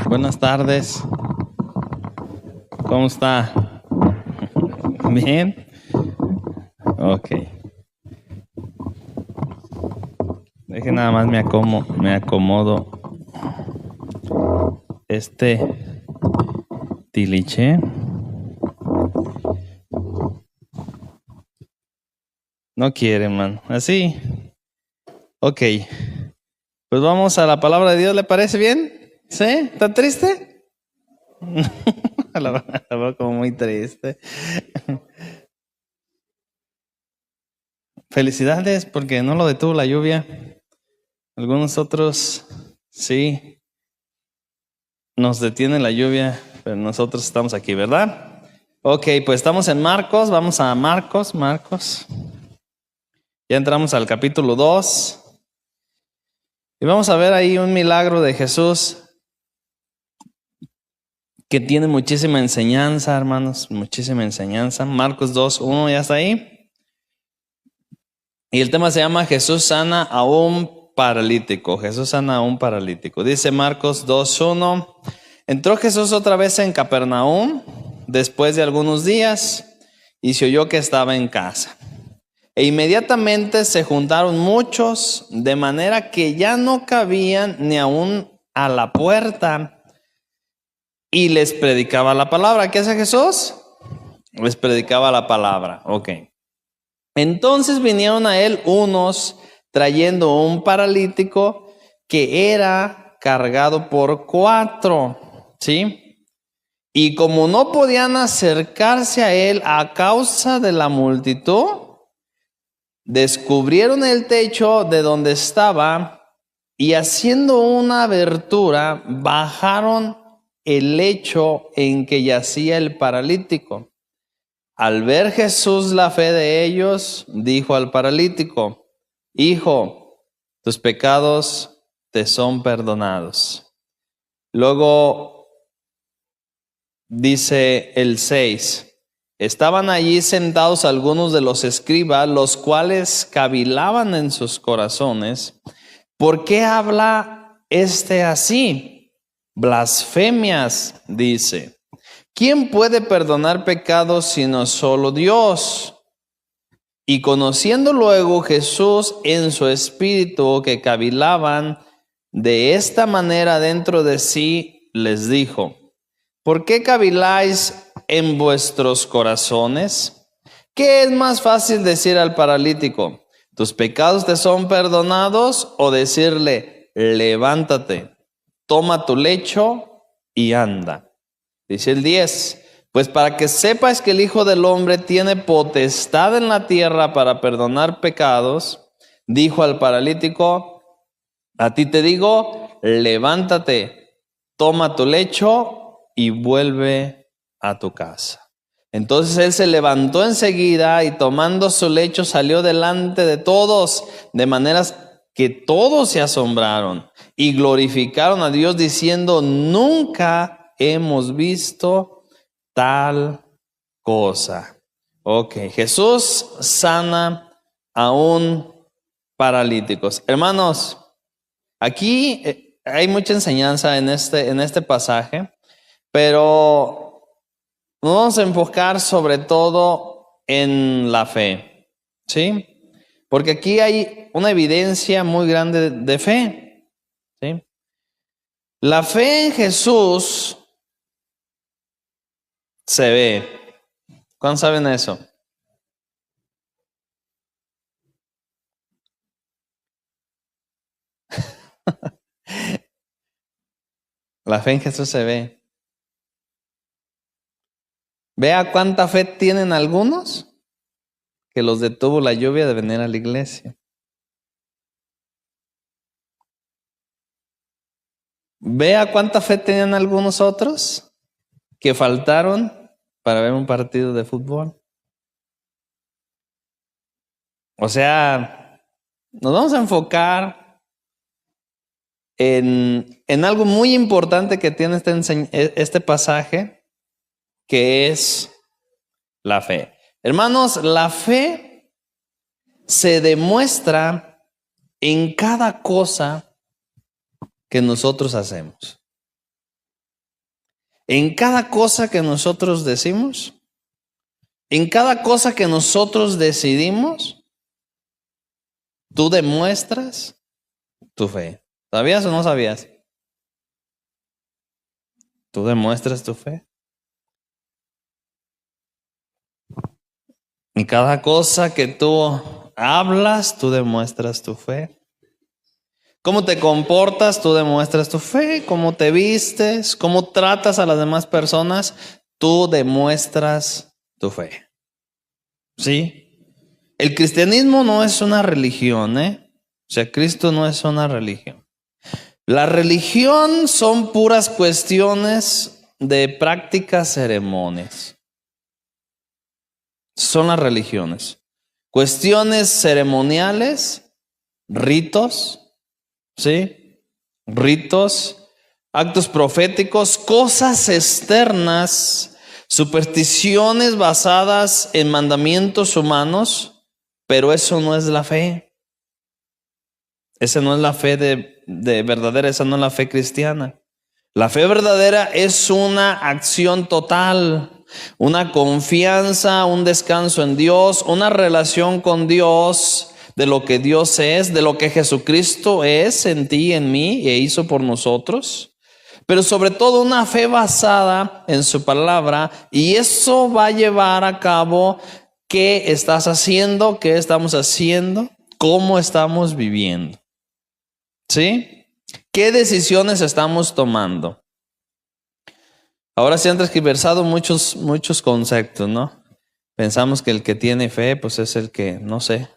Buenas tardes. ¿Cómo está? ¿Bien? Ok. Deje nada más me acomodo este tiliche. No quiere, man. Así. Ok. Pues vamos a la palabra de Dios. ¿Le parece bien? ¿Sí? ¿Está triste? La veo como muy triste. Felicidades porque no lo detuvo la lluvia. Algunos otros sí nos detiene la lluvia, pero nosotros estamos aquí, ¿verdad? Ok, pues estamos en Marcos. Vamos a Marcos. Ya entramos al capítulo 2. Y vamos a ver ahí un milagro de Jesús que tiene muchísima enseñanza, hermanos, muchísima enseñanza. Marcos 2:1, ¿ya está ahí? Y el tema se llama Jesús sana a un paralítico. Jesús sana a un paralítico. Dice Marcos 2:1. Entró Jesús otra vez en Capernaum después de algunos días y se oyó que estaba en casa. E inmediatamente se juntaron muchos, de manera que ya no cabían ni aún a la puerta, y les predicaba la palabra. ¿Qué hace Jesús? Les predicaba la palabra. Ok. Entonces vinieron a él unos trayendo un paralítico que era cargado por 4, ¿sí? Y como no podían acercarse a él a causa de la multitud, descubrieron el techo de donde estaba y haciendo una abertura, bajaron el lecho en que yacía el paralítico. Al ver Jesús la fe de ellos, dijo al paralítico: Hijo, tus pecados te son perdonados. Luego dice el 6. Estaban allí sentados algunos de los escribas, los cuales cavilaban en sus corazones: ¿por qué habla este así? Blasfemias, dice. ¿Quién puede perdonar pecados sino solo Dios? Y conociendo luego Jesús en su espíritu que cavilaban de esta manera dentro de sí, les dijo: ¿por qué caviláis en vuestros corazones? ¿Qué es más fácil decir al paralítico: tus pecados te son perdonados? O decirle: levántate, toma tu lecho y anda. Dice el 10, pues para que sepas que el Hijo del Hombre tiene potestad en la tierra para perdonar pecados, dijo al paralítico: a ti te digo, levántate, toma tu lecho y vuelve a tu casa. Entonces él se levantó enseguida y tomando su lecho salió delante de todos, de maneras que todos se asombraron y glorificaron a Dios diciendo: nunca hemos visto tal cosa. Ok, Jesús sana a un paralítico. Hermanos, aquí hay mucha enseñanza en este pasaje, pero nos vamos a enfocar sobre todo en la fe, ¿sí? Porque aquí hay una evidencia muy grande de fe, ¿sí? La fe en Jesús se ve. ¿Cuántos saben eso? La fe en Jesús se ve. Vea cuánta fe tienen algunos que los detuvo la lluvia de venir a la iglesia. Vea cuánta fe tenían algunos otros que faltaron para ver un partido de fútbol. O sea, nos vamos a enfocar en algo muy importante que tiene este pasaje, que es la fe. Hermanos, la fe se demuestra en cada cosa que nosotros hacemos. En cada cosa que nosotros decimos, en cada cosa que nosotros decidimos, tú demuestras tu fe. ¿Sabías o no sabías? Tú demuestras tu fe. En cada cosa que tú hablas, tú demuestras tu fe. Cómo te comportas, tú demuestras tu fe. Cómo te vistes, cómo tratas a las demás personas, tú demuestras tu fe. ¿Sí? El cristianismo no es una religión, O sea, Cristo no es una religión. La religión son puras cuestiones de prácticas, ceremonias. Son las religiones. Cuestiones ceremoniales, ritos, ¿sí? Ritos, actos proféticos, cosas externas, supersticiones basadas en mandamientos humanos, pero eso no es la fe. Esa no es la fe de verdadera, esa no es la fe cristiana. La fe verdadera es una acción total, una confianza, un descanso en Dios, una relación con Dios, de lo que Dios es, de lo que Jesucristo es en ti y en mí e hizo por nosotros. Pero sobre todo una fe basada en su palabra, y eso va a llevar a cabo qué estás haciendo, qué estamos haciendo, cómo estamos viviendo. ¿Sí? ¿Qué decisiones estamos tomando? Ahora se han transgiversado muchos conceptos, ¿no? Pensamos que el que tiene fe, pues es el que, no sé,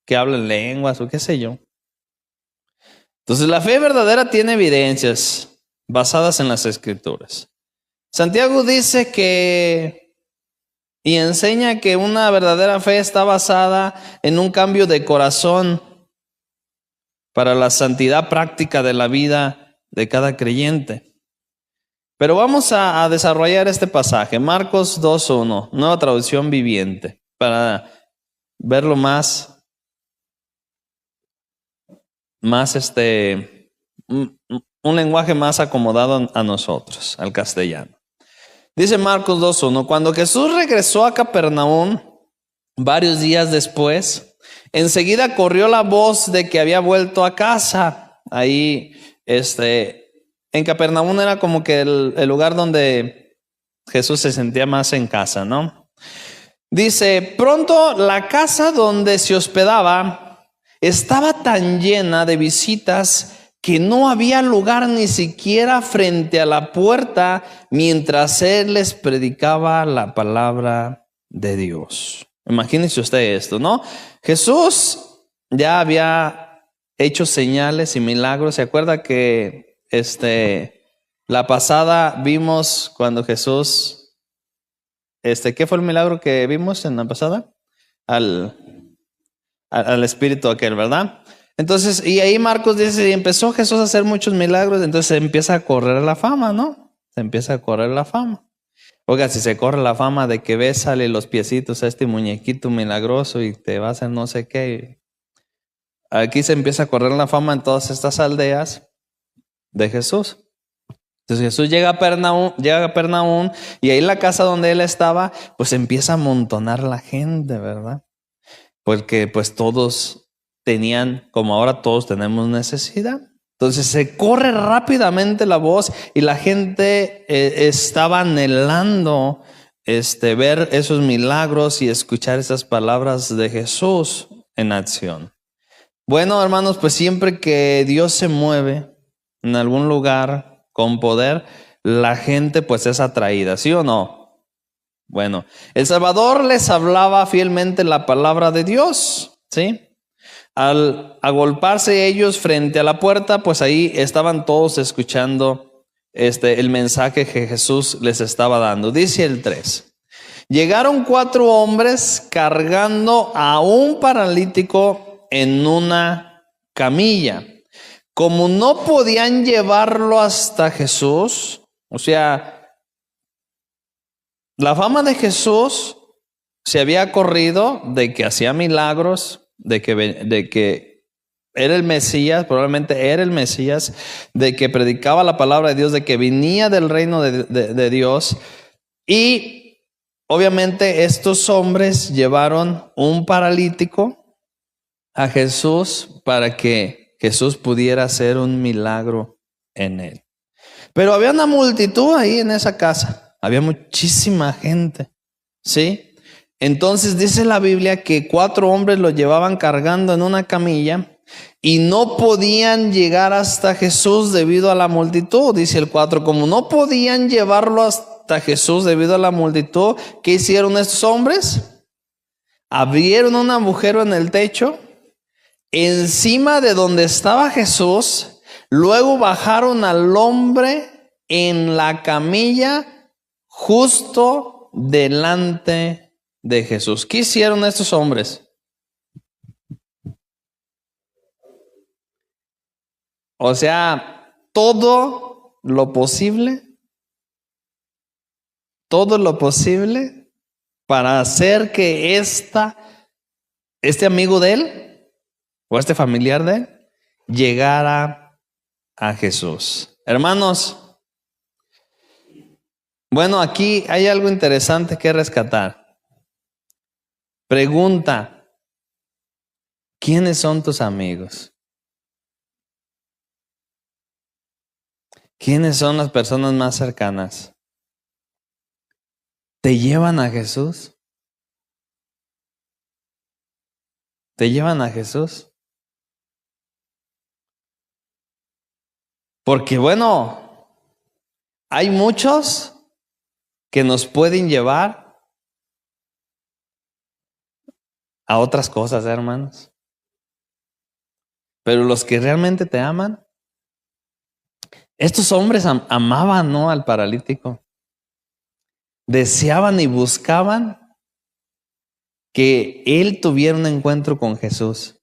que habla en lenguas o qué sé yo. Entonces la fe verdadera tiene evidencias basadas en las Escrituras. Santiago dice y enseña que una verdadera fe está basada en un cambio de corazón para la santidad práctica de la vida de cada creyente. Pero vamos a desarrollar este pasaje, Marcos 2:1, nueva traducción viviente, para verlo más un lenguaje más acomodado a nosotros, al castellano. Dice Marcos 2:1, cuando Jesús regresó a Capernaum, varios días después, enseguida corrió la voz de que había vuelto a casa. Ahí, en Capernaum era como que el lugar donde Jesús se sentía más en casa, ¿no? Dice, pronto la casa donde se hospedaba estaba tan llena de visitas que no había lugar ni siquiera frente a la puerta mientras él les predicaba la palabra de Dios. Imagínense usted esto, ¿no? Jesús ya había hecho señales y milagros. ¿Se acuerda que la pasada vimos cuando Jesús, ¿qué fue el milagro que vimos en la pasada? Al espíritu aquel, ¿verdad? Entonces, y ahí Marcos dice, y empezó Jesús a hacer muchos milagros, entonces se empieza a correr la fama, ¿no? Se empieza a correr la fama. Oiga, si se corre la fama de que bésale los piecitos a este muñequito milagroso y te va a hacer no sé qué. Aquí se empieza a correr la fama en todas estas aldeas de Jesús. Entonces Jesús llega a Capernaum y ahí en la casa donde él estaba, pues empieza a amontonar la gente, ¿verdad? Porque pues todos tenían, como ahora todos tenemos necesidad. Entonces se corre rápidamente la voz y la gente estaba anhelando ver esos milagros y escuchar esas palabras de Jesús en acción. Bueno, hermanos, pues siempre que Dios se mueve en algún lugar con poder, la gente pues es atraída, ¿sí o no? Bueno, el Salvador les hablaba fielmente la palabra de Dios, ¿sí? Al agolparse ellos frente a la puerta, pues ahí estaban todos escuchando el mensaje que Jesús les estaba dando. Dice el 3. Llegaron 4 hombres cargando a un paralítico en una camilla. Como no podían llevarlo hasta Jesús, o sea, la fama de Jesús se había corrido de que hacía milagros, de que era el Mesías, probablemente era el Mesías, de que predicaba la palabra de Dios, de que venía del reino de Dios. Y obviamente estos hombres llevaron un paralítico a Jesús para que Jesús pudiera hacer un milagro en él. Pero había una multitud ahí en esa casa. Había muchísima gente, ¿sí? Entonces dice la Biblia que 4 hombres lo llevaban cargando en una camilla y no podían llegar hasta Jesús debido a la multitud. Dice el 4, como no podían llevarlo hasta Jesús debido a la multitud, ¿qué hicieron estos hombres? Abrieron un agujero en el techo encima de donde estaba Jesús, luego bajaron al hombre en la camilla justo delante de Jesús. ¿Qué hicieron estos hombres? O sea, todo lo posible para hacer que este amigo de él o este familiar de él llegara a Jesús. Hermanos, bueno, aquí hay algo interesante que rescatar. Pregunta: ¿quiénes son tus amigos? ¿Quiénes son las personas más cercanas? ¿Te llevan a Jesús? ¿Te llevan a Jesús? Porque bueno, hay muchos que nos pueden llevar a otras cosas, hermanos. Pero los que realmente te aman, estos hombres amaban, ¿no?, al paralítico. Deseaban y buscaban que él tuviera un encuentro con Jesús.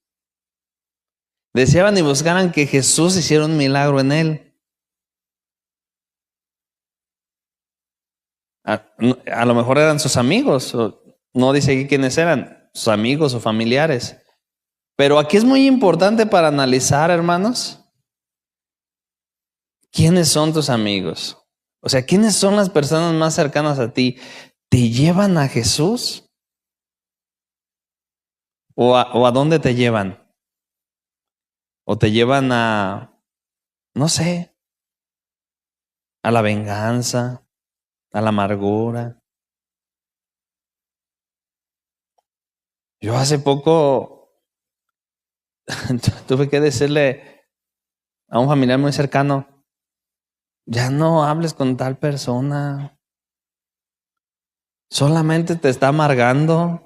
Deseaban y buscaban que Jesús hiciera un milagro en él. A lo mejor eran sus amigos, no dice aquí quiénes eran, sus amigos o familiares. Pero aquí es muy importante para analizar, hermanos, ¿quiénes son tus amigos? O sea, ¿quiénes son las personas más cercanas a ti? ¿Te llevan a Jesús? ¿O a dónde te llevan? ¿O te llevan a, no sé, a la venganza, a la amargura? Yo hace poco tuve que decirle a un familiar muy cercano: ya no hables con tal persona, solamente te está amargando.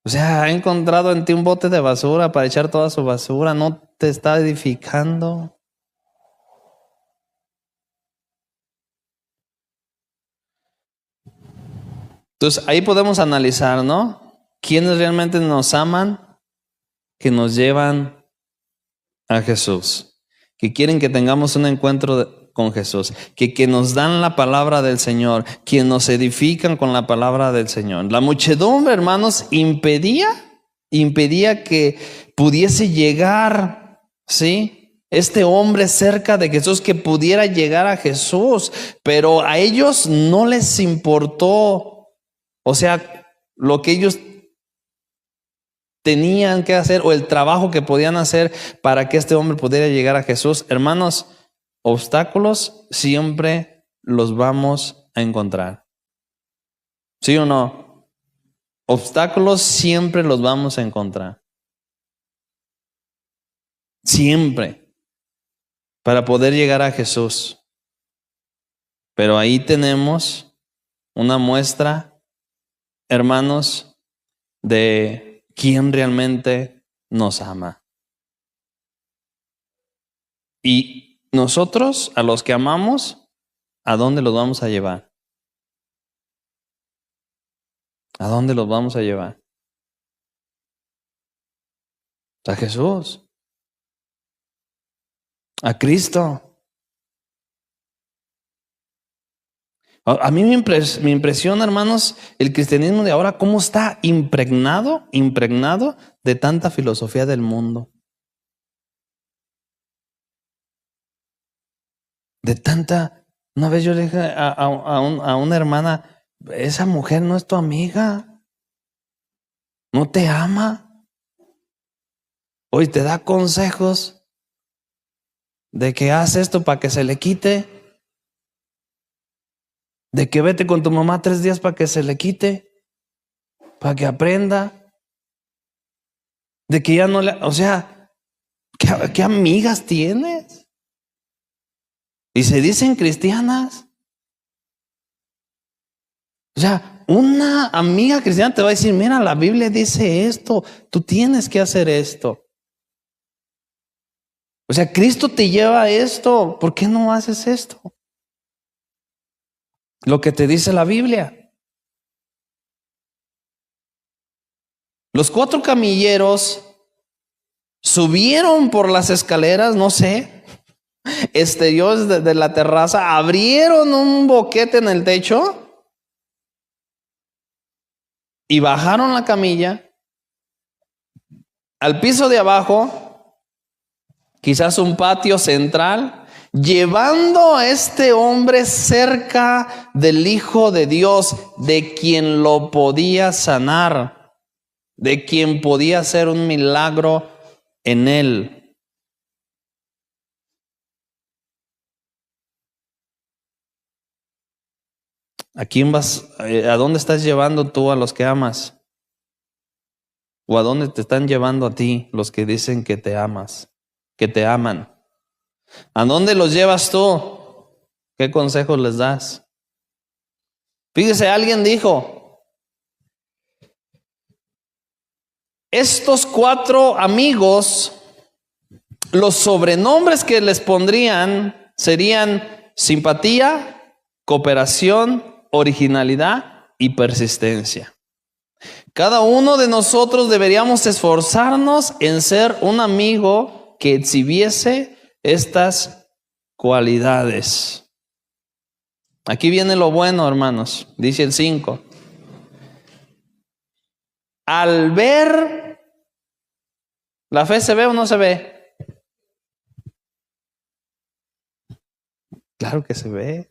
O sea, ha encontrado en ti un bote de basura para echar toda su basura, no te está edificando. Entonces ahí podemos analizar, ¿no? ¿Quiénes realmente nos aman, que nos llevan a Jesús? Que quieren que tengamos un encuentro con Jesús, que nos dan la palabra del Señor, que nos edifican con la palabra del Señor. La muchedumbre, hermanos, impedía que pudiese llegar, ¿sí?, este hombre cerca de Jesús, que pudiera llegar a Jesús, pero a ellos no les importó, o sea, lo que ellos tenían que hacer o el trabajo que podían hacer para que este hombre pudiera llegar a Jesús. Hermanos, obstáculos siempre los vamos a encontrar. ¿Sí o no? Obstáculos siempre los vamos a encontrar. Siempre. Para poder llegar a Jesús. Pero ahí tenemos una muestra, hermanos, de quién realmente nos ama. Y nosotros, a los que amamos, ¿a dónde los vamos a llevar? ¿A dónde los vamos a llevar? A Jesús, a Cristo. A mí me impresiona, hermanos, el cristianismo de ahora, cómo está impregnado de tanta filosofía del mundo. De tanta... Una vez yo le dije a una hermana, esa mujer no es tu amiga, no te ama. Hoy te da consejos de que haz esto para que se le quite. De que vete con tu mamá 3 días para que se le quite, para que aprenda. De que ya no le... O sea, ¿qué amigas tienes? Y se dicen cristianas. O sea, una amiga cristiana te va a decir, mira, la Biblia dice esto, tú tienes que hacer esto. O sea, Cristo te lleva a esto, ¿por qué no haces esto? Lo que te dice la Biblia. Los 4 camilleros subieron por las escaleras, no sé, exteriores de la terraza, abrieron un boquete en el techo y bajaron la camilla al piso de abajo, quizás un patio central, llevando a este hombre cerca del Hijo de Dios, de quien lo podía sanar, de quien podía hacer un milagro en él. ¿A quién vas? ¿A dónde estás llevando tú a los que amas? ¿O a dónde te están llevando a ti los que dicen que te amas, que te aman? ¿A dónde los llevas tú? ¿Qué consejos les das? Fíjese, alguien dijo, estos 4 amigos, los sobrenombres que les pondrían serían simpatía, cooperación, originalidad y persistencia. Cada uno de nosotros deberíamos esforzarnos en ser un amigo que exhibiese estas cualidades. Aquí viene lo bueno, hermanos. Dice el 5. Al ver, ¿la fe se ve o no se ve? Claro que se ve.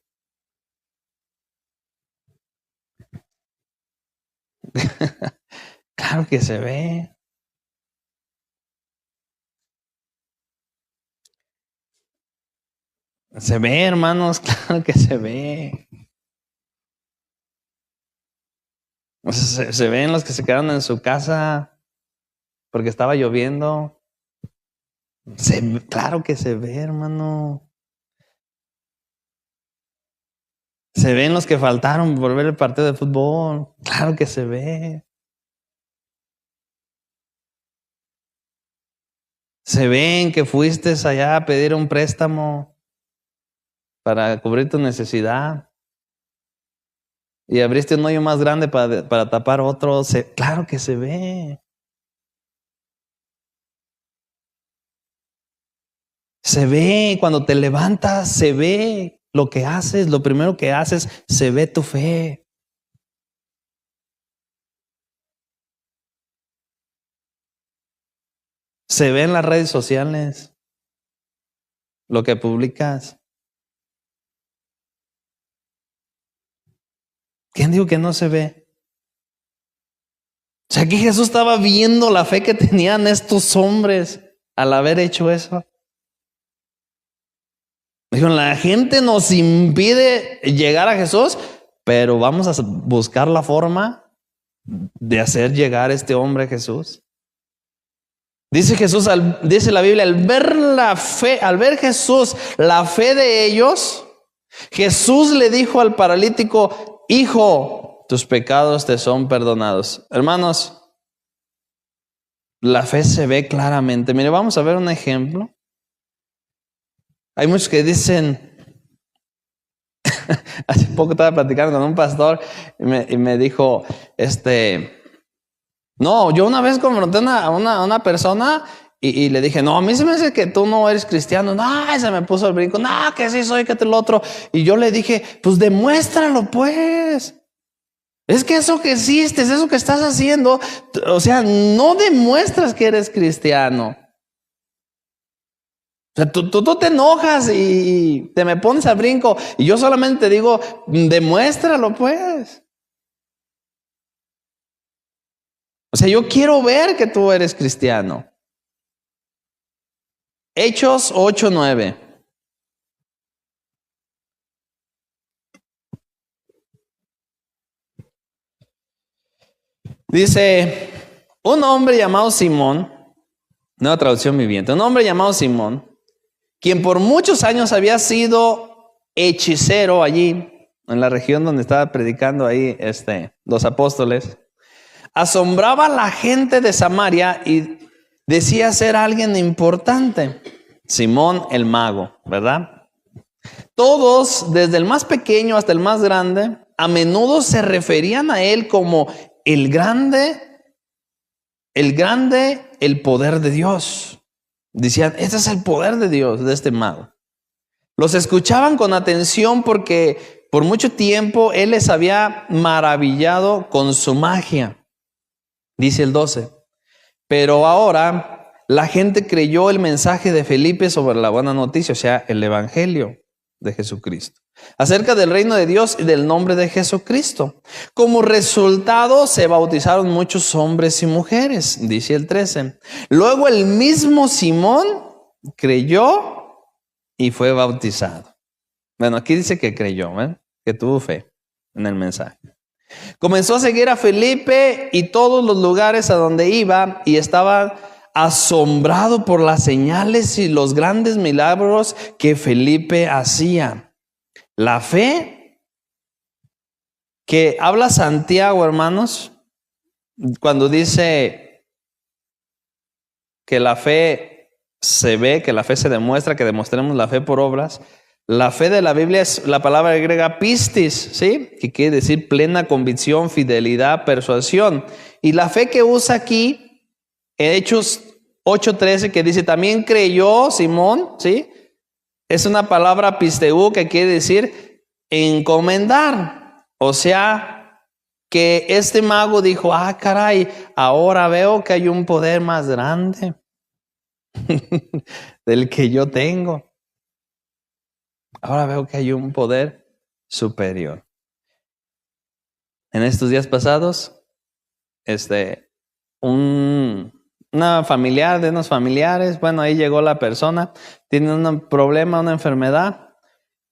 Claro que se ve. Se ve, hermanos, claro que se ve. O sea, se ven los que se quedaron en su casa porque estaba lloviendo. Claro que se ve, hermano. Se ven los que faltaron por ver el partido de fútbol. Claro que se ve. Se ven que fuiste allá a pedir un préstamo para cubrir tu necesidad y abriste un hoyo más grande para tapar otro. Claro que se ve. Se ve cuando te levantas, se ve lo que haces, lo primero que haces, se ve tu fe. Se ve en las redes sociales lo que publicas. ¿Quién dijo que no se ve? O sea, que Jesús estaba viendo la fe que tenían estos hombres al haber hecho eso. Dijo, la gente nos impide llegar a Jesús, pero vamos a buscar la forma de hacer llegar a este hombre a Jesús. Dice Jesús, dice la Biblia, al ver Jesús la fe de ellos, Jesús le dijo al paralítico, hijo, tus pecados te son perdonados. Hermanos, la fe se ve claramente. Mire, vamos a ver un ejemplo. Hay muchos que dicen, hace poco estaba platicando con un pastor y me dijo, no, yo una vez confronté a una persona y le dije, no, a mí se me hace que tú no eres cristiano. No, se me puso el brinco. No, que sí soy, que te lo otro. Y yo le dije, pues demuéstralo pues. Es que eso que existes, eso que estás haciendo, o sea, no demuestras que eres cristiano. O sea, tú te enojas y te me pones al brinco y yo solamente te digo, demuéstralo pues. O sea, yo quiero ver que tú eres cristiano. Hechos 8:9. Dice, un hombre llamado Simón, nueva traducción viviente, un hombre llamado Simón, quien por muchos años había sido hechicero allí, en la región donde estaba predicando ahí los apóstoles, asombraba a la gente de Samaria y decía ser alguien importante. Simón el mago, ¿verdad? Todos, desde el más pequeño hasta el más grande, a menudo se referían a él como el grande, el poder de Dios. Decían, este es el poder de Dios, de este mago. Los escuchaban con atención porque por mucho tiempo él les había maravillado con su magia. Dice el 12. Pero ahora la gente creyó el mensaje de Felipe sobre la buena noticia, o sea, el evangelio de Jesucristo, acerca del reino de Dios y del nombre de Jesucristo. Como resultado se bautizaron muchos hombres y mujeres, dice el 13. Luego el mismo Simón creyó y fue bautizado. Bueno, aquí dice que creyó, que tuvo fe en el mensaje. Comenzó a seguir a Felipe y todos los lugares a donde iba y estaba asombrado por las señales y los grandes milagros que Felipe hacía. La fe que habla Santiago, hermanos, cuando dice que la fe se ve, que la fe se demuestra, que demostremos la fe por obras. La fe de la Biblia es la palabra griega pistis, ¿sí? Que quiere decir plena convicción, fidelidad, persuasión. Y la fe que usa aquí, en Hechos 8:13, que dice, también creyó Simón, ¿sí? Es una palabra pisteu que quiere decir encomendar. O sea, que este mago dijo, caray, ahora veo que hay un poder más grande del que yo tengo. Ahora veo que hay un poder superior. En estos días pasados, una familiar de unos familiares, bueno, ahí llegó la persona, tiene un problema, una enfermedad,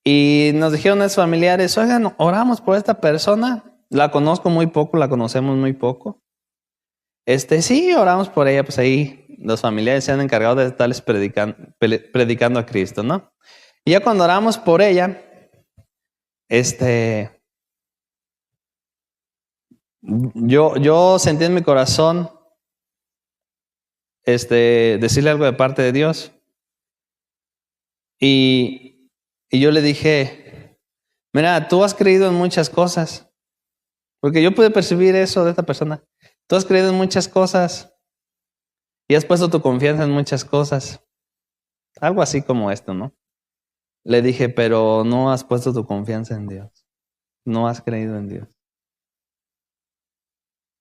y nos dijeron esos familiares, oigan, oramos por esta persona, la conozco muy poco, la conocemos muy poco. Sí, oramos por ella, pues ahí los familiares se han encargado de estarles predicando a Cristo, ¿no? Y ya cuando oramos por ella, yo sentí en mi corazón decirle algo de parte de Dios. Y yo le dije, mira, tú has creído en muchas cosas. Porque yo pude percibir eso de esta persona. Tú has creído en muchas cosas y has puesto tu confianza en muchas cosas. Algo así como esto, ¿no? Le dije, pero no has puesto tu confianza en Dios. No has creído en Dios.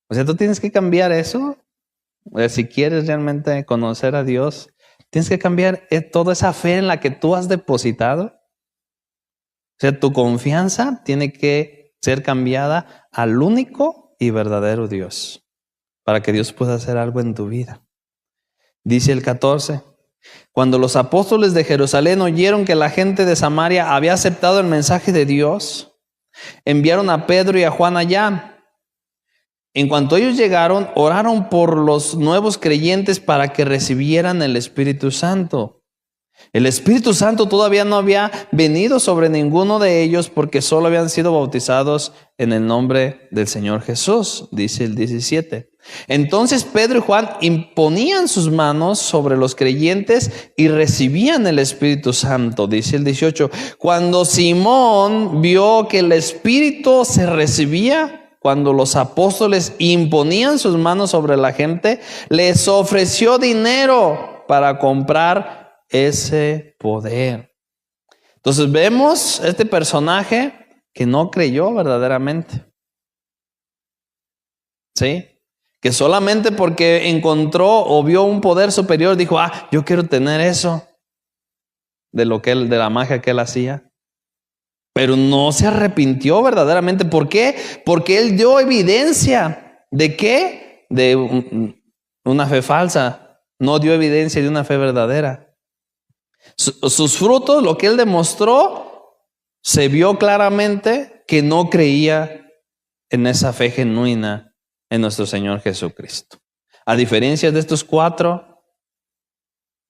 O sea, tú tienes que cambiar eso. O sea, si quieres realmente conocer a Dios, tienes que cambiar toda esa fe en la que tú has depositado. O sea, tu confianza tiene que ser cambiada al único y verdadero Dios, para que Dios pueda hacer algo en tu vida. Dice el 14. Cuando los apóstoles de Jerusalén oyeron que la gente de Samaria había aceptado el mensaje de Dios, enviaron a Pedro y a Juan allá. En cuanto ellos llegaron, oraron por los nuevos creyentes para que recibieran el Espíritu Santo. El Espíritu Santo todavía no había venido sobre ninguno de ellos porque solo habían sido bautizados en el nombre del Señor Jesús, dice el 17. Entonces Pedro y Juan imponían sus manos sobre los creyentes y recibían el Espíritu Santo, dice el 18. Cuando Simón vio que el Espíritu se recibía, cuando los apóstoles imponían sus manos sobre la gente, les ofreció dinero para comprar ese poder. Entonces vemos este personaje que no creyó verdaderamente. ¿Sí? Que solamente porque encontró o vio un poder superior dijo, yo quiero tener eso de la magia que él hacía. Pero no se arrepintió verdaderamente. ¿Por qué? Porque él dio evidencia. ¿De qué? De una fe falsa. No dio evidencia de una fe verdadera. Sus frutos, lo que él demostró, se vio claramente que no creía en esa fe genuina en nuestro Señor Jesucristo. A diferencia de estos 4,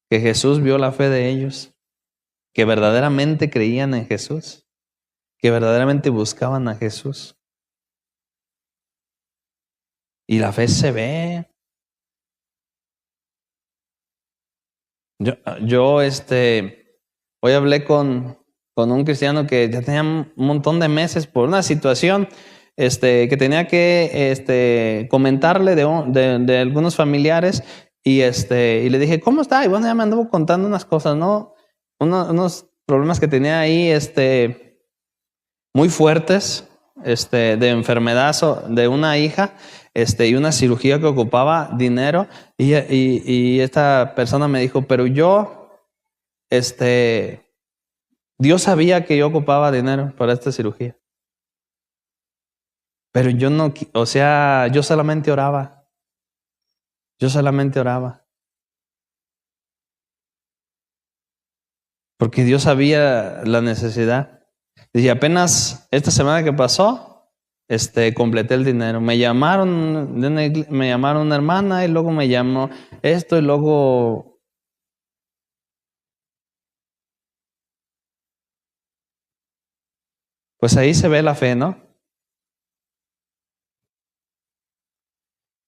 que Jesús vio la fe de ellos, que verdaderamente creían en Jesús, que verdaderamente buscaban a Jesús. Y la fe se ve. Yo hoy hablé con un cristiano que ya tenía un montón de meses por una situación que tenía que comentarle de algunos familiares y le dije, ¿cómo está? Y bueno, ya me anduvo contando unas cosas, ¿no? Unos problemas que tenía ahí muy fuertes, de enfermedad de una hija, y una cirugía que ocupaba dinero, y esta persona me dijo, pero Dios sabía que yo ocupaba dinero para esta cirugía. Pero yo no, yo solamente oraba. Porque Dios sabía la necesidad. Y apenas esta semana que pasó, completé el dinero. Me llamaron una hermana y luego me llamó esto y luego pues ahí se ve la fe, ¿no?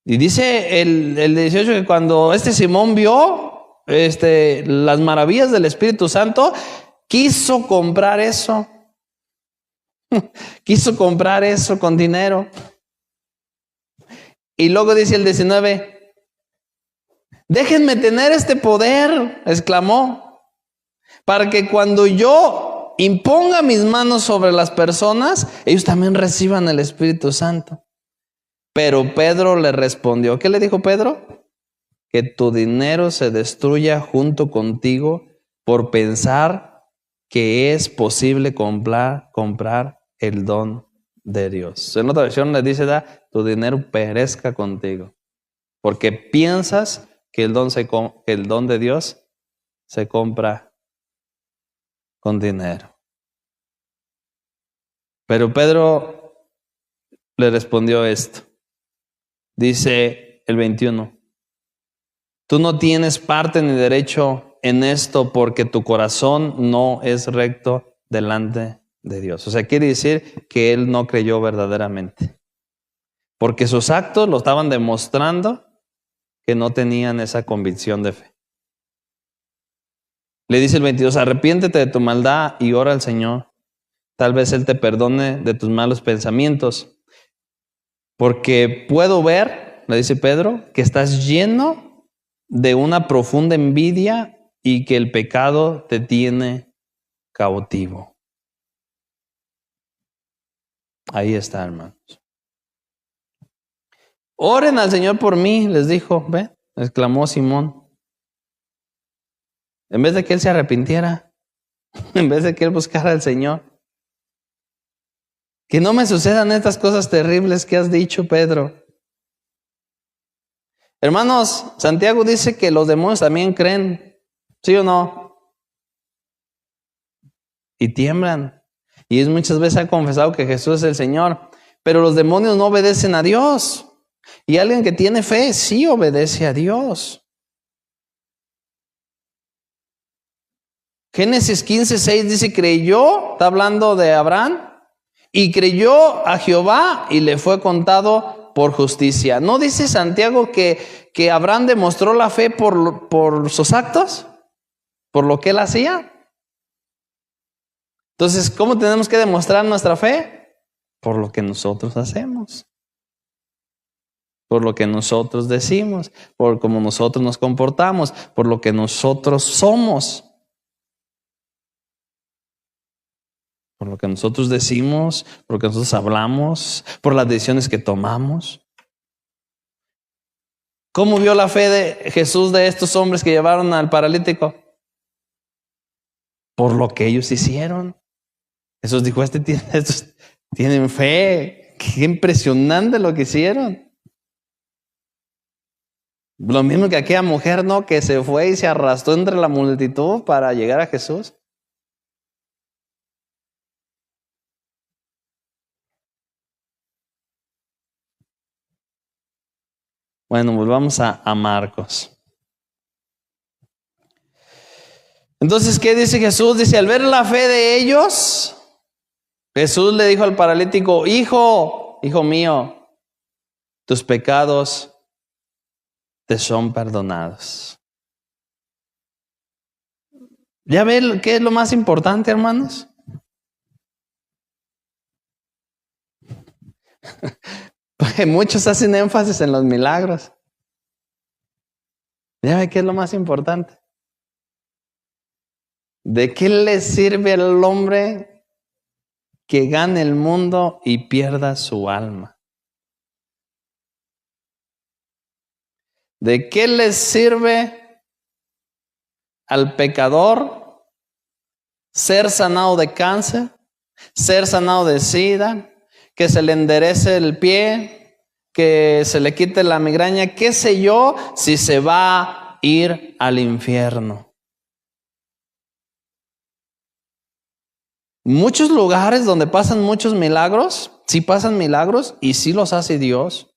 Y dice el 18 que cuando Simón vio las maravillas del Espíritu Santo, quiso comprar eso. Quiso comprar eso con dinero. Y luego dice el 19, déjenme tener este poder, exclamó, para que cuando yo imponga mis manos sobre las personas, ellos también reciban el Espíritu Santo. Pero Pedro le respondió, ¿qué le dijo Pedro? Que tu dinero se destruya junto contigo por pensar que es posible comprar el don de Dios. En otra versión le dice, tu dinero perezca contigo, porque piensas que el don de Dios se compra con dinero. Pero Pedro le respondió esto. Dice el 21, tú no tienes parte ni derecho en esto porque tu corazón no es recto delante de Dios. O sea, quiere decir que él no creyó verdaderamente. Porque sus actos lo estaban demostrando que no tenían esa convicción de fe. Le dice el 22, arrepiéntete de tu maldad y ora al Señor. Tal vez Él te perdone de tus malos pensamientos. Porque puedo ver, le dice Pedro, que estás lleno de una profunda envidia y que el pecado te tiene cautivo. Ahí está, hermanos. Oren al Señor por mí, les dijo, exclamó Simón. En vez de que él se arrepintiera, en vez de que él buscara al Señor. Que no me sucedan estas cosas terribles que has dicho, Pedro. Hermanos, Santiago dice que los demonios también creen, ¿sí o no? Y tiemblan. Y él muchas veces ha confesado que Jesús es el Señor. Pero los demonios no obedecen a Dios. Y alguien que tiene fe sí obedece a Dios. Génesis 15:6 dice, creyó, está hablando de Abraham, y creyó a Jehová y le fue contado por justicia. ¿No dice Santiago que Abraham demostró la fe por sus actos? ¿Por lo que él hacía? Entonces, ¿cómo tenemos que demostrar nuestra fe? Por lo que nosotros hacemos. Por lo que nosotros decimos, por cómo nosotros nos comportamos, por lo que nosotros somos. Por lo que nosotros decimos, por lo que nosotros hablamos, por las decisiones que tomamos. ¿Cómo vio la fe de Jesús de estos hombres que llevaron al paralítico? Por lo que ellos hicieron. Jesús dijo, estos tienen fe. Qué impresionante lo que hicieron. Lo mismo que aquella mujer, ¿no? Que se fue y se arrastró entre la multitud para llegar a Jesús. Bueno, volvamos a Marcos. Entonces, ¿qué dice Jesús? Dice, al ver la fe de ellos, Jesús le dijo al paralítico, hijo mío, tus pecados te son perdonados. ¿Ya ven qué es lo más importante, hermanos? Porque muchos hacen énfasis en los milagros. ¿Ya ven qué es lo más importante? ¿De qué le sirve al hombre que gane el mundo y pierda su alma? ¿De qué le sirve al pecador ser sanado de cáncer, ser sanado de sida, que se le enderece el pie, que se le quite la migraña, qué sé yo, si se va a ir al infierno? Muchos lugares donde pasan muchos milagros, sí pasan milagros y sí los hace Dios.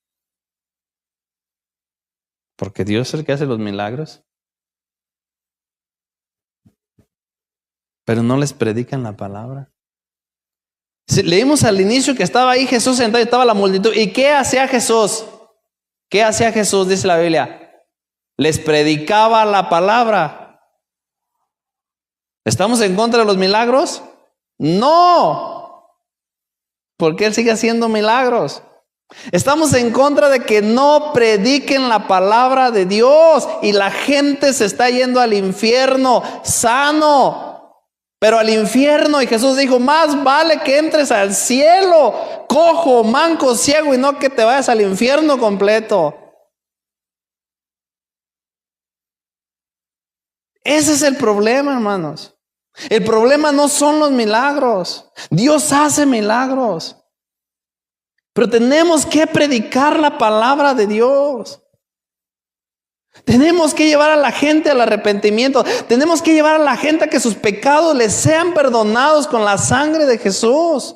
Porque Dios es el que hace los milagros. Pero no les predican la palabra. Leímos al inicio que estaba ahí Jesús sentado y estaba la multitud. ¿Y qué hacía Jesús? ¿Qué hacía Jesús? Dice la Biblia. Les predicaba la palabra. ¿Estamos en contra de los milagros? No. Porque Él sigue haciendo milagros. Estamos en contra de que no prediquen la palabra de Dios y la gente se está yendo al infierno sano, pero al infierno. Y Jesús dijo, más vale que entres al cielo cojo, manco, ciego, y no que te vayas al infierno completo. Ese es el problema, hermanos. El problema no son los milagros. Dios hace milagros. Pero tenemos que predicar la palabra de Dios. Tenemos que llevar a la gente al arrepentimiento. Tenemos que llevar a la gente a que sus pecados les sean perdonados con la sangre de Jesús.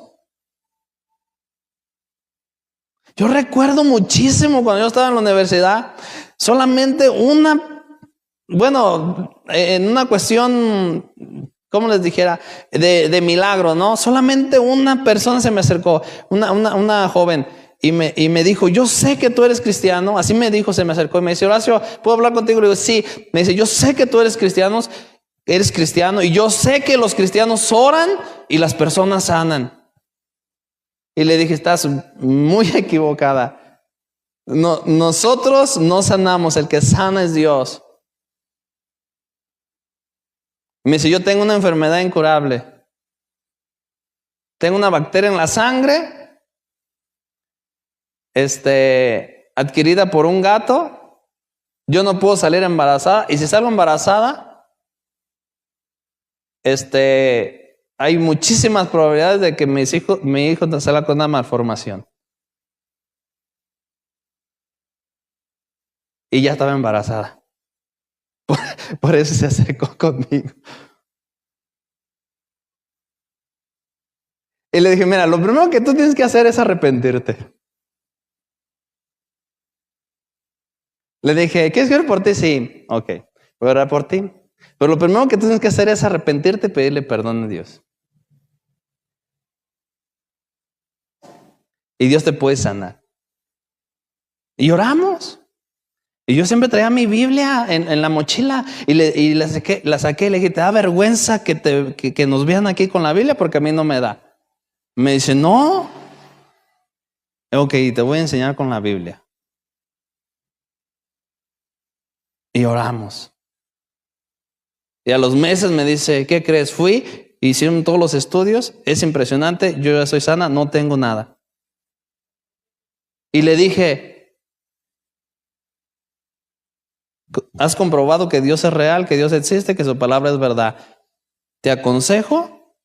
Yo recuerdo muchísimo cuando yo estaba en la universidad, solamente en una cuestión, ¿cómo les dijera? De milagro, ¿no? Solamente una persona se me acercó, una joven, y me dijo, yo sé que tú eres cristiano. Así me dijo, se me acercó y me dice, Horacio, ¿puedo hablar contigo? Le digo, sí. Me dice, yo sé que tú eres cristiano, y yo sé que los cristianos oran y las personas sanan. Y le dije, estás muy equivocada. No, nosotros no sanamos, el que sana es Dios. Me dice, yo tengo una enfermedad incurable. Tengo una bacteria en la sangre, adquirida por un gato. Yo no puedo salir embarazada. Y si salgo embarazada, hay muchísimas probabilidades de que mi hijo salga con una malformación. Y ya estaba embarazada. Por eso se acercó conmigo. Y le dije, mira, lo primero que tú tienes que hacer es arrepentirte. Le dije, ¿quieres orar por ti? Sí, ok, voy a orar por ti. Pero lo primero que tienes que hacer es arrepentirte y pedirle perdón a Dios. Y Dios te puede sanar. Y oramos. Y yo siempre traía mi Biblia en la mochila y la saqué y le dije, ¿te da vergüenza que nos vean aquí con la Biblia? Porque a mí no me da. Me dice, no. Ok, te voy a enseñar con la Biblia. Y oramos. Y a los meses me dice, ¿qué crees? Fui, hicieron todos los estudios, es impresionante, yo ya soy sana, no tengo nada. Y le dije, ¿has comprobado que Dios es real, que Dios existe, que su palabra es verdad? Te aconsejo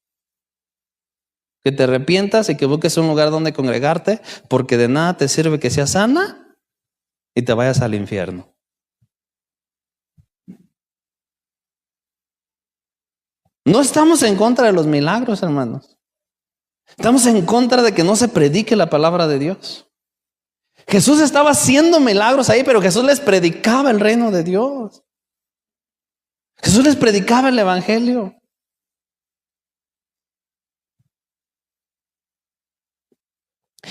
que te arrepientas y que busques un lugar donde congregarte, porque de nada te sirve que seas sana y te vayas al infierno. No estamos en contra de los milagros, hermanos. Estamos en contra de que no se predique la palabra de Dios. Jesús estaba haciendo milagros ahí, pero Jesús les predicaba el reino de Dios. Jesús les predicaba el evangelio.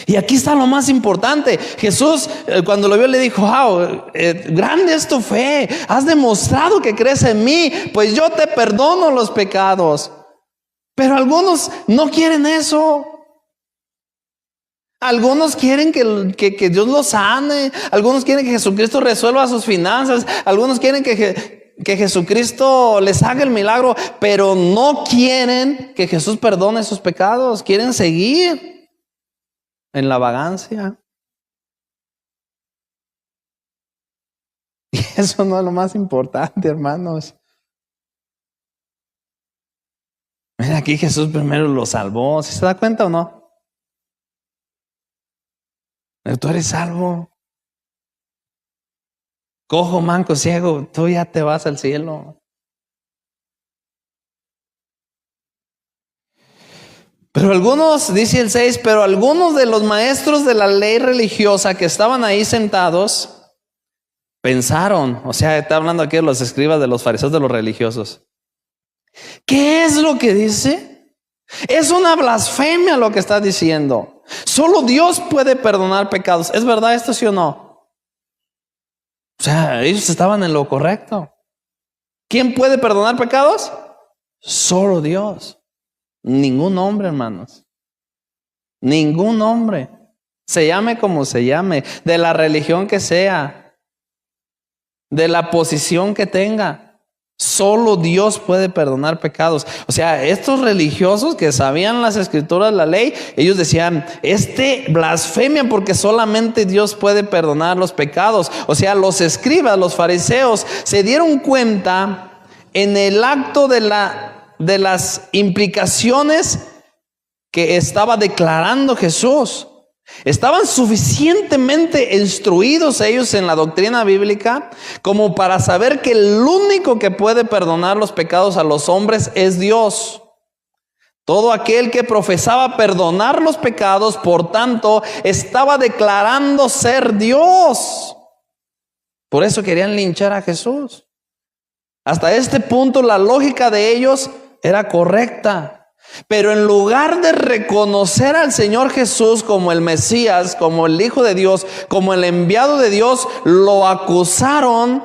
Y aquí está lo más importante. Jesús, cuando lo vio, le dijo, wow, grande es tu fe. Has demostrado que crees en mí, pues yo te perdono los pecados. Pero algunos no quieren eso. Algunos quieren que Dios los sane. Algunos quieren que Jesucristo resuelva sus finanzas. Algunos quieren que Jesucristo les haga el milagro, pero no quieren que Jesús perdone sus pecados. Quieren seguir en la vagancia. Y eso no es lo más importante, hermanos. Mira, aquí Jesús primero lo salvó. ¿Sí se da cuenta o no? Tú eres salvo. Cojo, manco, ciego, tú ya te vas al cielo. Pero algunos, dice el 6, pero algunos de los maestros de la ley religiosa que estaban ahí sentados, pensaron, o sea, está hablando aquí de los escribas, de los fariseos, de los religiosos. ¿Qué es lo que dice? Es una blasfemia lo que está diciendo. Solo Dios puede perdonar pecados. ¿Es verdad esto, sí o no? O sea, ellos estaban en lo correcto. ¿Quién puede perdonar pecados? Solo Dios. Ningún hombre, hermanos. Ningún hombre. Se llame como se llame, de la religión que sea, de la posición que tenga. Solo Dios puede perdonar pecados. O sea, estos religiosos que sabían las escrituras, la ley, ellos decían, blasfemia porque solamente Dios puede perdonar los pecados. O sea, los escribas, los fariseos, se dieron cuenta en el acto de las implicaciones que estaba declarando Jesús. Estaban suficientemente instruidos ellos en la doctrina bíblica como para saber que el único que puede perdonar los pecados a los hombres es Dios. Todo aquel que profesaba perdonar los pecados, por tanto, estaba declarando ser Dios. Por eso querían linchar a Jesús. Hasta este punto la lógica de ellos era correcta. Pero en lugar de reconocer al Señor Jesús como el Mesías, como el Hijo de Dios, como el enviado de Dios, lo acusaron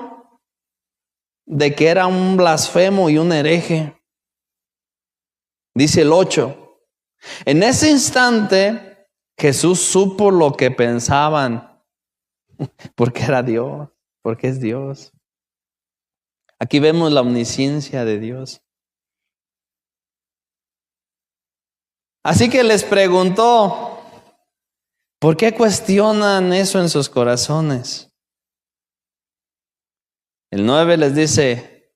de que era un blasfemo y un hereje. Dice el 8. En ese instante Jesús supo lo que pensaban, porque era Dios, porque es Dios. Aquí vemos la omnisciencia de Dios. Así que les preguntó, ¿por qué cuestionan eso en sus corazones? El 9 les dice,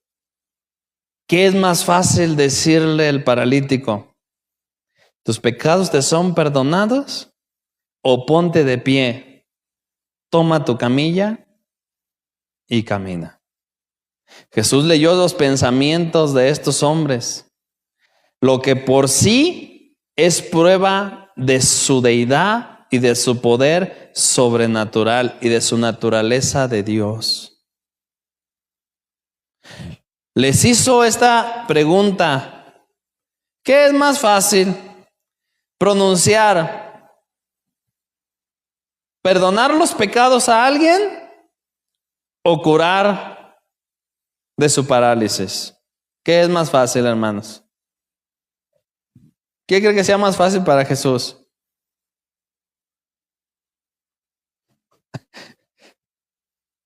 ¿qué es más fácil decirle al paralítico? ¿Tus pecados te son perdonados? ¿O ponte de pie, toma tu camilla y camina? Jesús leyó los pensamientos de estos hombres, lo que por sí es prueba de su deidad y de su poder sobrenatural y de su naturaleza de Dios. les hizo esta pregunta: ¿qué es más fácil? ¿Pronunciar, perdonar los pecados a alguien o curar de su parálisis? ¿Qué es más fácil, hermanos? ¿Qué cree que sea más fácil para Jesús?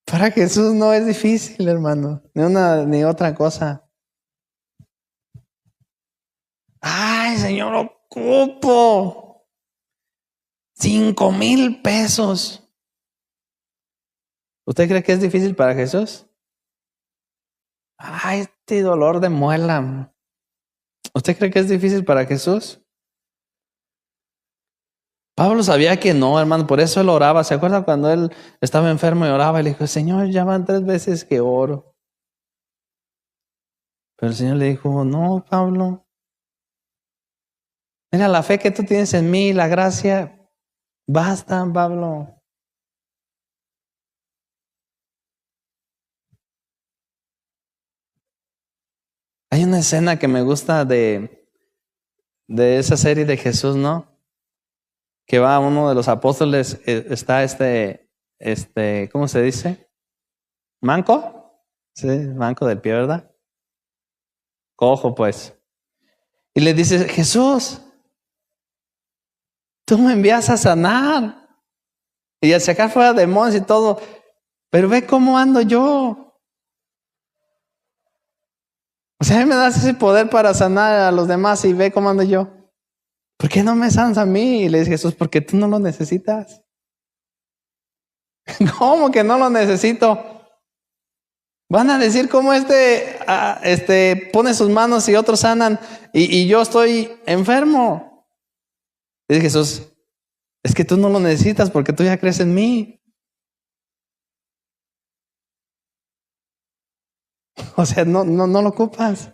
Para Jesús no es difícil, hermano, ni una ni otra cosa. Ay, Señor, ocupo 5,000 pesos. ¿Usted cree que es difícil para Jesús? Ay, este dolor de muela. ¿Usted cree que es difícil para Jesús? Pablo sabía que no, hermano, por eso él oraba. ¿Se acuerda cuando él estaba enfermo y oraba? Y le dijo: Señor, ya van 3 veces que oro. Pero el Señor le dijo: no, Pablo. Mira, la fe que tú tienes en mí, la gracia, basta, Pablo. Hay una escena que me gusta de esa serie de Jesús, ¿no? Que va uno de los apóstoles, está ¿cómo se dice? ¿Manco? Sí, manco del pie, ¿verdad? Cojo, pues. Y le dice: Jesús, tú me envías a sanar y a sacar fuera demonios y todo, pero ve cómo ando yo. O sea, me das ese poder para sanar a los demás y ve cómo ando yo. ¿Por qué no me sanas a mí? Y le dice Jesús: porque tú no lo necesitas. ¿Cómo que no lo necesito? Van a decir cómo pone sus manos y otros sanan y yo estoy enfermo. Dice Jesús: es que tú no lo necesitas porque tú ya crees en mí. O sea, no lo ocupas.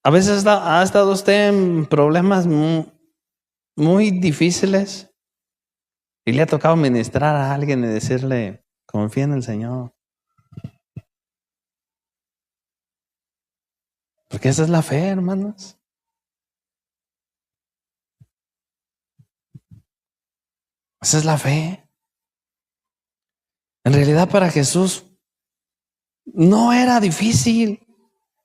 A veces ha estado usted en problemas muy difíciles y le ha tocado ministrar a alguien y decirle: confía en el Señor. Porque esa es la fe, hermanos. Esa es la fe. En realidad, para Jesús no era difícil,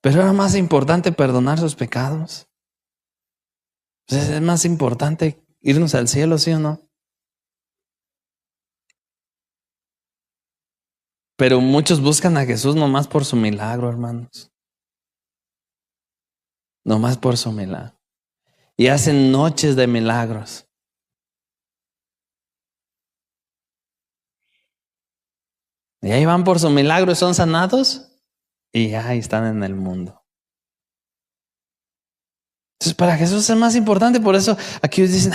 pero era más importante perdonar sus pecados. Pues es más importante irnos al cielo, ¿sí o no? Pero muchos buscan a Jesús nomás por su milagro, hermanos. Nomás por su milagro. Y hacen noches de milagros. Y ahí van por su milagro y son sanados y ahí están en el mundo. Entonces, para Jesús es más importante. Por eso aquí dicen: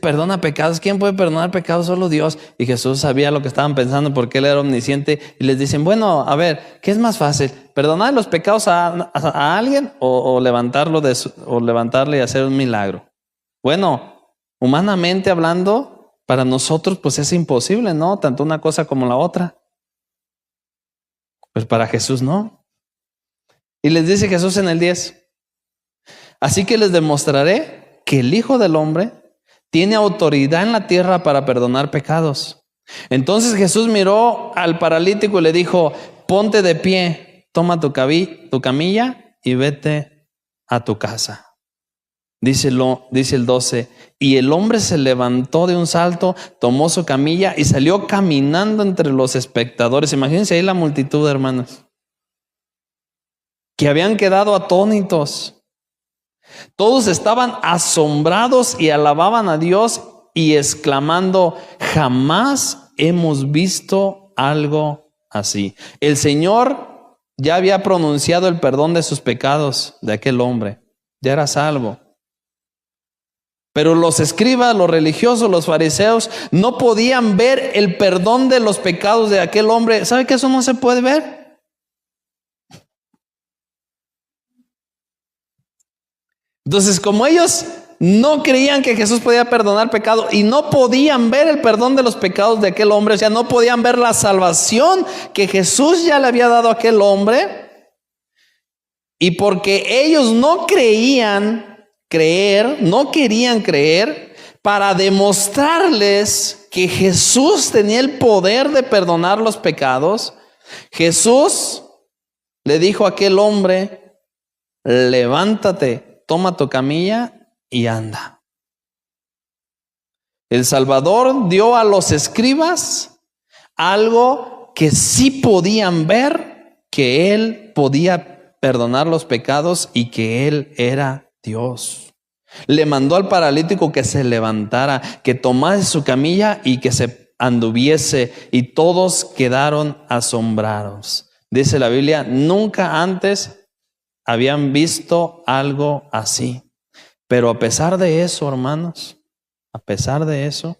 perdona pecados. ¿Quién puede perdonar pecados? Solo Dios. Y Jesús sabía lo que estaban pensando porque Él era omnisciente. Y les dicen: bueno, a ver, ¿qué es más fácil? ¿Perdonar los pecados a alguien o levantarle y hacer un milagro? Bueno, humanamente hablando, para nosotros pues es imposible, ¿no? Tanto una cosa como la otra. Pues para Jesús no. Y les dice Jesús en el 10: así que les demostraré que el Hijo del Hombre tiene autoridad en la tierra para perdonar pecados. Entonces Jesús miró al paralítico y le dijo: ponte de pie, toma tu camilla y vete a tu casa. Dice el 12: y el hombre se levantó de un salto, tomó su camilla y salió caminando entre los espectadores. Imagínense ahí la multitud, hermanos, que habían quedado atónitos. Todos estaban asombrados y alababan a Dios y exclamando: jamás hemos visto algo así. El Señor ya había pronunciado el perdón de sus pecados de aquel hombre. Ya era salvo. Pero los escribas, los religiosos, los fariseos no podían ver el perdón de los pecados de aquel hombre. ¿Sabe que eso no se puede ver? Entonces, como ellos no creían que Jesús podía perdonar pecado y no podían ver el perdón de los pecados de aquel hombre. O sea, no podían ver la salvación que Jesús ya le había dado a aquel hombre. Y porque ellos no querían creer, para demostrarles que Jesús tenía el poder de perdonar los pecados, Jesús le dijo a aquel hombre: levántate, toma tu camilla y anda. El Salvador dio a los escribas algo que sí podían ver, que Él podía perdonar los pecados y que Él era Dios. Le mandó al paralítico que se levantara, que tomase su camilla y que se anduviese, y todos quedaron asombrados. Dice la Biblia, nunca antes habían visto algo así. Pero a pesar de eso, hermanos, a pesar de eso,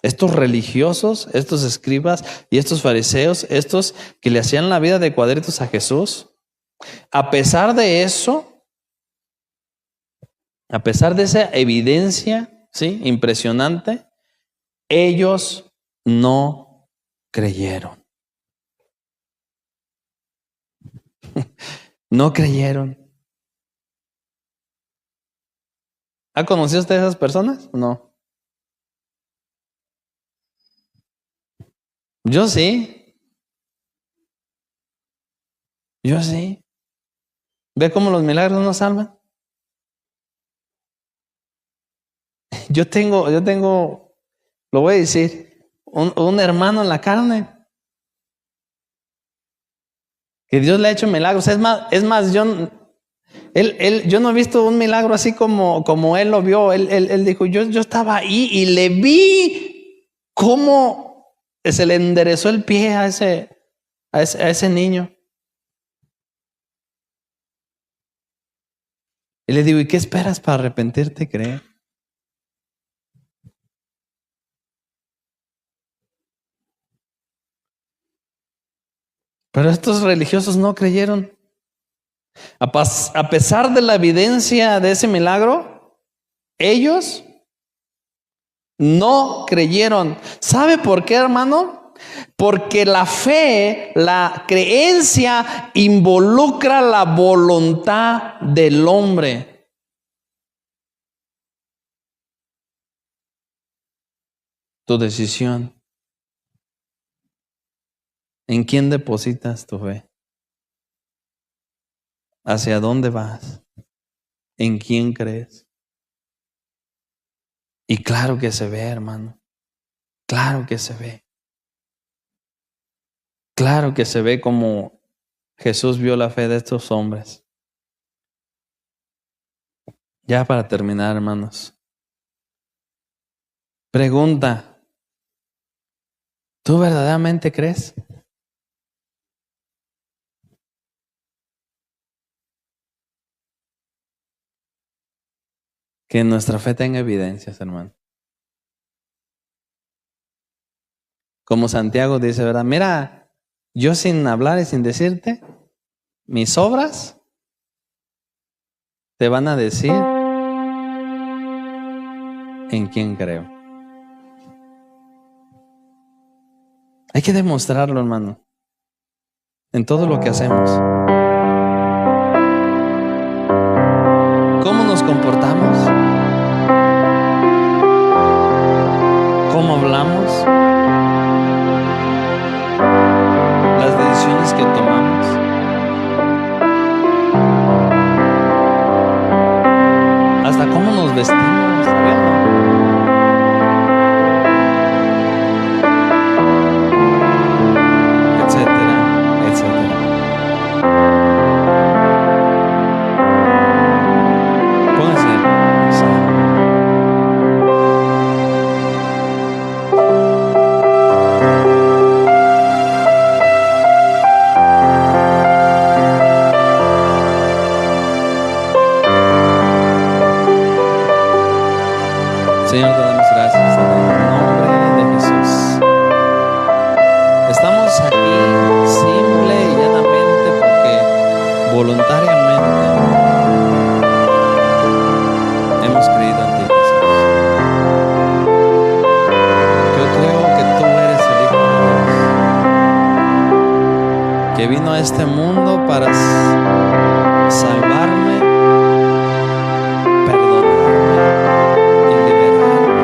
estos religiosos, estos escribas y estos fariseos, estos que le hacían la vida de cuadritos a Jesús, a pesar de eso, a pesar de esa evidencia, ¿sí?, impresionante, ellos no creyeron. No creyeron. ¿Ha conocido usted a esas personas? No. Yo sí. Yo sí. ¿Ve cómo los milagros nos salvan? Yo tengo, lo voy a decir, un hermano en la carne que Dios le ha hecho milagros. Es más, yo no he visto un milagro así como él lo vio. Él dijo, yo estaba ahí y le vi cómo se le enderezó el pie a ese niño. Y le digo, ¿y qué esperas para arrepentirte y creer? Pero estos religiosos no creyeron. A pesar de la evidencia de ese milagro, ellos no creyeron. ¿Sabe por qué, hermano? Porque la fe, la creencia, involucra la voluntad del hombre. Tu decisión. ¿En quién depositas tu fe? ¿Hacia dónde vas? ¿En quién crees? Y claro que se ve, hermano. Claro que se ve. Claro que se ve como Jesús vio la fe de estos hombres. Ya para terminar, hermanos. Pregunta. ¿Tú verdaderamente crees? Que nuestra fe tenga evidencias, hermano. Como Santiago dice, ¿verdad? Mira, yo sin hablar y sin decirte, mis obras te van a decir en quién creo. Hay que demostrarlo, hermano, en todo lo que hacemos. ¿Cómo nos comportamos? ¿Cómo hablamos? Las decisiones que tomamos. Hasta cómo nos vestimos, ¿verdad? Etcétera, etcétera. vino a este mundo para salvarme, perdonarme y liberarme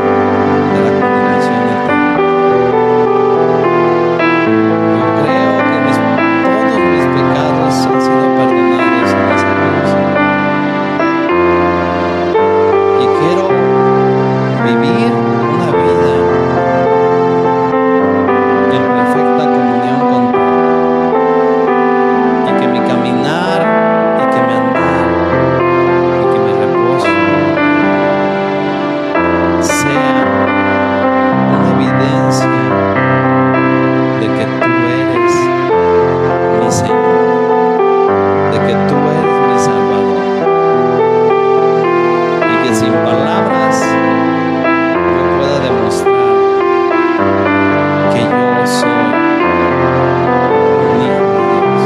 de la condenación eterna. Yo creo que todos mis pecados han sido perdonados en esa cruz. Y quiero vivir una vida en perfecta comunión contigo. Y que mi caminar, y que mi andar, y que mi reposo sea una evidencia de que tú eres mi Señor, de que tú eres mi Salvador, y que sin palabras yo pueda demostrar que yo soy un hijo de Dios,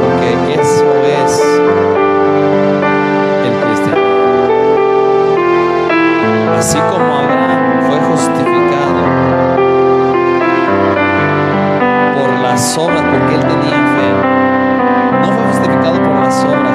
porque eso es el cristianismo. Así como Abraham fue justificado por las obras, porque él tenía fe, no fue justificado por las obras